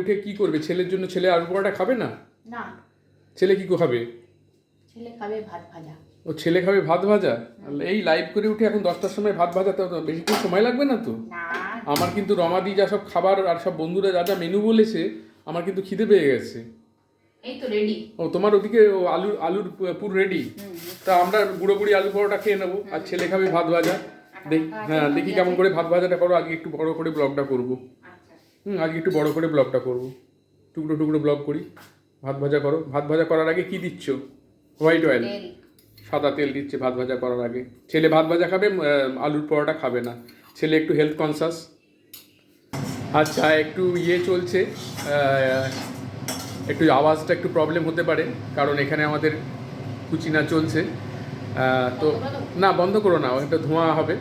উঠে কি করবে? ছেলের জন্য ছেলে আলু পরোটা খাবে না? না, ছেলে কি খাবে? ছেলে খাবে ভাত ভাজা। ও ছেলে খাবে ভাত ভাজা? এই লাইভ করে উঠে এখন 10টার সময় ভাত ভাজা, তো বেশিক্ষণ সময় লাগবে না তো? না, আমার কিন্তু রমাদি যা সব খাবার আর সব বন্ধুরা যা যা মেনু বলেছে, আমার কিন্তু খিদে পেয়ে গেছে। এই তো রেডি। ও তোমার ওদিকে আলুর পুর রেডি? তা আমরা গুঁড়ো গুঁড়ি আলু পরোটা খেয়ে নেবো, আর ছেলে খাবে ভাত ভাজা। হ্যাঁ, দেখি কেমন করে ভাত ভাজাটা করো। আগে একটু বড় করে ব্লগটা করবো। আচ্ছা, আজকে একটু বড় করে ব্লগটা করবো, টুকরো টুকরো ব্লগ করি। ভাত ভাজা করো। ভাত ভাজা করার আগে কি দিচ্ছ? হোয়াইট অয়েল, তেল। সাদা তেল দিচ্ছে ভাত ভাজা করার আগে। ছেলে ভাত ভাজা খাবে, আলুর পরোটা খাবে না। ছেলে একটু হেলথ কনসাস। আচ্ছা, একটু চলছে, একটু আওয়াজটা একটু প্রবলেম হতে পারে, কারণ এখানে আমাদের কুচিনা চলছে। তো না, বন্ধ করো না, একটা ধোঁয়া হবে।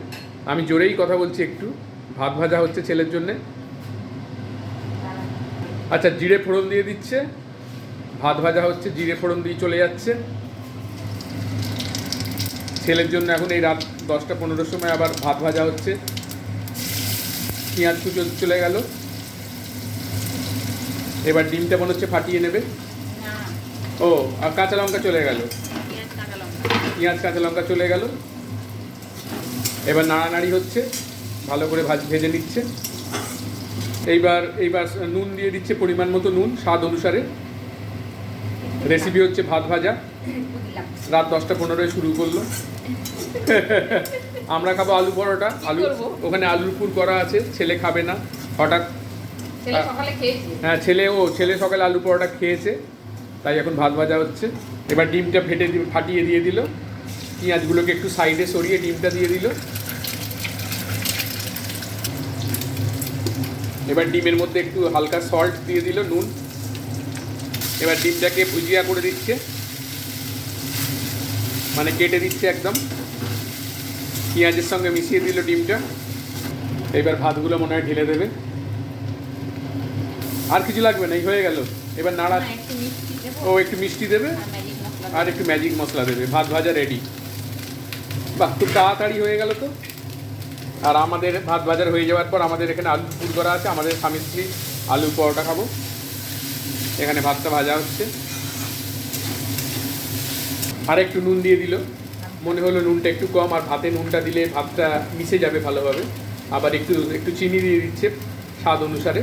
আমি জোরেই কথা বলছি একটু। ভাত ভাজা হচ্ছে ছেলের জন্যে। আচ্ছা, জিরে ফোড়ন দিয়ে দিচ্ছে। ভাত ভাজা হচ্ছে, জিরে ফোড়ন দিয়ে চলে যাচ্ছে ছেলের জন্য। এখন এই রাত 10টা 15 সময় আবার ভাত ভাজা হচ্ছে। পেঁয়াজ কুচো চলে গেল। এবার ডিমটা মনে হচ্ছে ফাটিয়ে নেবে। না, ও, আর কাঁচা লঙ্কা চলে গেল। পেঁয়াজ কাঁচা লঙ্কা। পেঁয়াজ কাঁচা লঙ্কা চলে গেল। এবার নাড়ানাড়ি হচ্ছে, ভালো করে ভেজে নিচ্ছে। এইবার এইবার নুন দিয়ে দিচ্ছে, পরিমাণ মতো নুন, স্বাদ অনুসারে। রেসিপি হচ্ছে ভাত ভাজা। দিলাম। রাত 10টা 15 শুরু করলো। আমরা খাবো আলু পরোটা। আলু করবো? ওখানে আলুর পুর করা আছে, ছেলে খাবে না। হঠাৎ ছেলে সকালে খেয়েছে। হ্যাঁ, ছেলে সকালে আলু পরোটা খেয়েছে, তাই এখন ভাত ভাজা হচ্ছে। এবার ডিমটা ফাটিয়ে দিয়ে দিল। পেঁয়াজগুলোকে একটু সাইডে সরিয়ে ডিমটা দিয়ে দিল। এবার ডিমের মধ্যে একটু হালকা সল্ট দিয়ে দিল, নুন। এবার ডিমটাকে ভুজিয়া করে দিচ্ছে, মানে কেটে দিচ্ছে একদম। পেঁয়াজের সঙ্গে মিশিয়ে দিল ডিমটা। এবার ভাতগুলো মনে হয় ঢেলে দেবে। আর কিছু লাগবে না, এই হয়ে গেল। এবার নাড়া। না, একটু মিষ্টি দেবো। ও একটু মিষ্টি দেবে, আর ম্যাজিক মশলা আর একটু ম্যাজিক মশলা দেবে। ভাত ভাজা রেডি। বাহ, খুব তাড়াতাড়ি হয়ে গেল তো। আর আমাদের ভাত ভাজার হয়ে যাওয়ার পর আমাদের এখানে আলু পুর করা আছে। আমাদের স্বামী স্ত্রী আলু পরোটা খাবো। এখানে ভাতটা ভাজা হচ্ছে। আর একটু নুন দিয়ে দিল, মনে হলো নুনটা একটু কম, আর ভাতে নুনটা দিলে ভাতটা মিশে যাবে ভালোভাবে। আবার একটু একটু চিনি দিয়ে দিচ্ছে স্বাদ অনুসারে।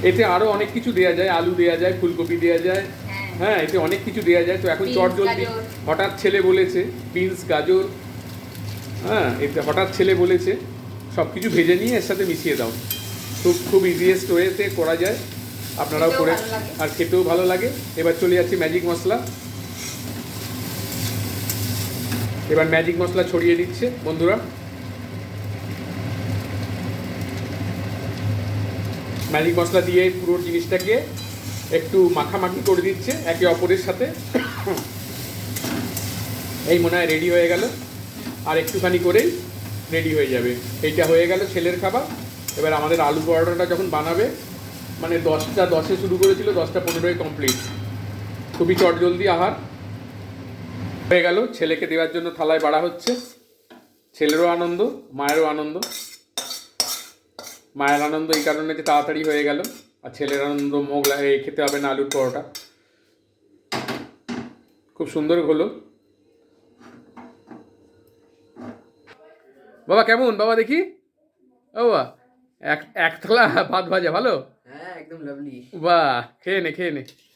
এতে আরও অনেক কিছু দেওয়া যায়, আলু দেওয়া যায়, ফুলকপি দেওয়া যায়। হ্যাঁ, এতে অনেক কিছু দেওয়া যায়। তো এখন বিনস, চটজলদি গাজর। হঠাৎ ছেলে বলেছে বিনস, গাজর। হ্যাঁ, এতে হঠাৎ ছেলে বলেছে সব কিছু ভেজে নিয়ে এর সাথে মিশিয়ে দাও। খুব ইজিয়েস্ট ওয়েতে করা যায়, আপনারাও খেতেও করে। ভালো লাগে। আর খেতেও ভালো লাগে। এবার চলে যাচ্ছে ম্যাজিক মশলা। এবার ম্যাজিক মশলা ছড়িয়ে দিচ্ছে বন্ধুরা। ম্যাজিক মশলা দিয়ে পুরো জিনিসটাকে একটু মাখামাখি করে দিচ্ছে একে অপরের সাথে। এই মনে হয় রেডি হয়ে গেল। আর একটুখানি করেই রেডি হয়ে যাবে। এইটা হয়ে গেল ছেলের খাবার। এবার আমাদের আলু পরোটাটা যখন বানাবে, মানে 10টা 10 শুরু করেছিল, 10টা 15 কমপ্লিট। খুবই চটজলদি আহার হয়ে গেল। ছেলেকে দেওয়ার জন্য থালায় বাড়া হচ্ছে। ছেলেরও আনন্দ, মায়েরও আনন্দ। মায়ের আনন্দ এই কারণে যে তাড়াতাড়ি হয়ে গেল, আর ছেলের আনন্দ খেতে হবে না আলুর পরোটা। খুব সুন্দর হলো। বাবা কেমন? বাবা দেখি। ও বাবা, এক থালা ভাত ভাজা ভালো। হ্যাঁ, একদম লাভলি। বাহ, খেয়ে নে খেয়ে নে।